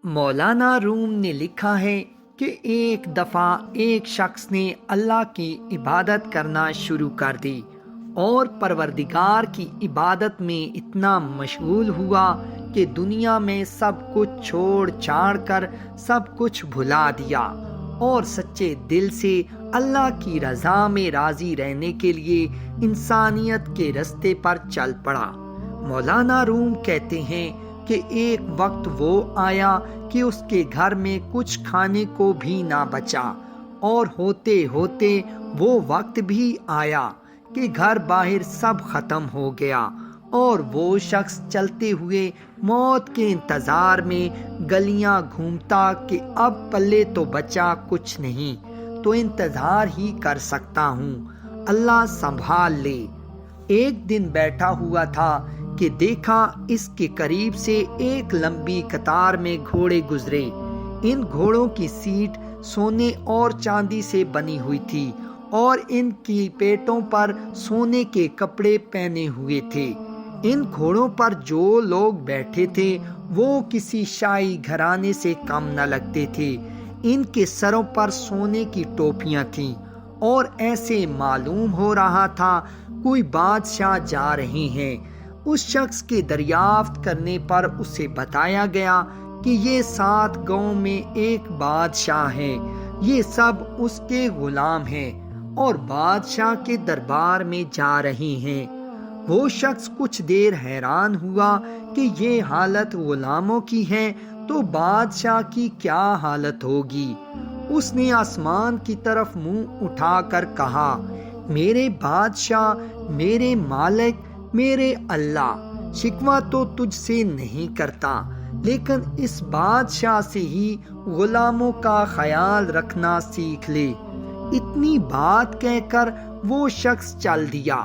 مولانا روم نے لکھا ہے کہ ایک دفعہ ایک شخص نے اللہ کی عبادت کرنا شروع کر دی اور پروردگار کی عبادت میں اتنا مشغول ہوا کہ دنیا میں سب کچھ چھوڑ چھاڑ کر سب کچھ بھلا دیا اور سچے دل سے اللہ کی رضا میں راضی رہنے کے لیے انسانیت کے رستے پر چل پڑا۔ مولانا روم کہتے ہیں کہ ایک وقت وہ آیا کہ اس کے گھر میں کچھ کھانے کو بھی نہ بچا، اور ہوتے ہوتے وہ وقت بھی آیا کہ گھر باہر سب ختم ہو گیا، اور وہ شخص چلتے ہوئے موت کے انتظار میں گلیاں گھومتا کہ اب پلے تو بچا کچھ نہیں، تو انتظار ہی کر سکتا ہوں، اللہ سنبھال لے۔ ایک دن بیٹھا ہوا تھا کہ دیکھا اس کے قریب سے ایک لمبی قطار میں گھوڑے گزرے۔ ان گھوڑوں کی سیٹ سونے اور چاندی سے بنی ہوئی تھی اور ان کی پیٹوں پر سونے کے کپڑے پہنے ہوئے تھے۔ ان گھوڑوں پر جو لوگ بیٹھے تھے وہ کسی شاہی گھرانے سے کم نہ لگتے تھے۔ ان کے سروں پر سونے کی ٹوپیاں تھیں اور ایسے معلوم ہو رہا تھا کوئی بادشاہ جا رہے ہیں۔ اس شخص کے دریافت کرنے پر اسے بتایا گیا کہ یہ 7 گاؤں میں ایک بادشاہ ہے، یہ سب اس کے غلام ہیں اور بادشاہ کے دربار میں جا رہے ہیں۔ وہ شخص کچھ دیر حیران ہوا کہ یہ حالت غلاموں کی ہے تو بادشاہ کی کیا حالت ہوگی۔ اس نے آسمان کی طرف منہ اٹھا کر کہا، میرے بادشاہ، میرے مالک، میرے اللہ، شکوہ تو تجھ سے نہیں کرتا، لیکن اس بادشاہ سے ہی غلاموں کا خیال رکھنا سیکھ لے۔ اتنی بات کہہ کر وہ شخص چل دیا۔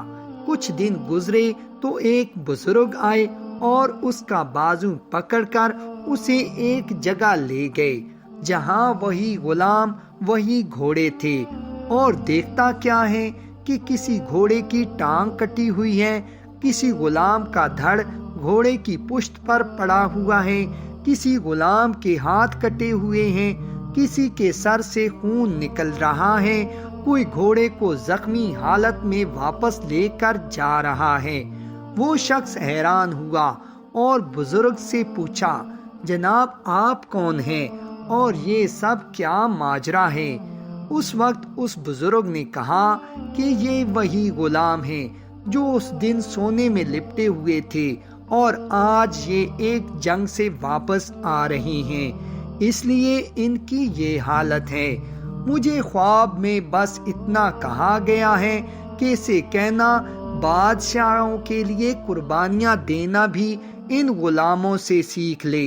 کچھ دن گزرے تو ایک بزرگ آئے اور اس کا بازو پکڑ کر اسے ایک جگہ لے گئے جہاں وہی غلام، وہی گھوڑے تھے، اور دیکھتا کیا ہے کہ کسی گھوڑے کی ٹانگ کٹی ہوئی ہے، کسی غلام کا دھڑ گھوڑے کی پشت پر پڑا ہوا ہے، کسی غلام کے ہاتھ کٹے ہوئے ہیں، کسی کے سر سے خون نکل رہا ہے، کوئی گھوڑے کو زخمی حالت میں واپس لے کر جا رہا ہے۔ وہ شخص حیران ہوا اور بزرگ سے پوچھا، جناب آپ کون ہیں اور یہ سب کیا ماجرا ہے؟ اس وقت اس بزرگ نے کہا کہ یہ وہی غلام ہیں جو اس دن سونے میں لپٹے ہوئے تھے اور آج یہ ایک جنگ سے واپس آ رہے ہیں، اس لیے ان کی یہ حالت ہے۔ مجھے خواب میں بس اتنا کہا گیا ہے کہ اسے کہنا بادشاہوں کے لیے قربانیاں دینا بھی ان غلاموں سے سیکھ لے۔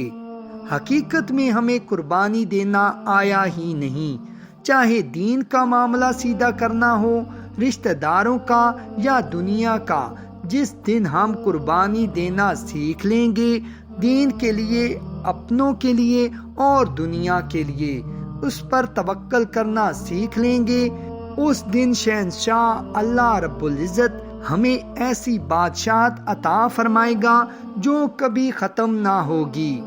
حقیقت میں ہمیں قربانی دینا آیا ہی نہیں، چاہے دین کا معاملہ سیدھا کرنا ہو، رشتہ داروں کا یا دنیا کا۔ جس دن ہم قربانی دینا سیکھ لیں گے، دین کے لیے، اپنوں کے لیے اور دنیا کے لیے، اس پر توکل کرنا سیکھ لیں گے، اس دن شہنشاہ اللہ رب العزت ہمیں ایسی بادشاہت عطا فرمائے گا جو کبھی ختم نہ ہوگی۔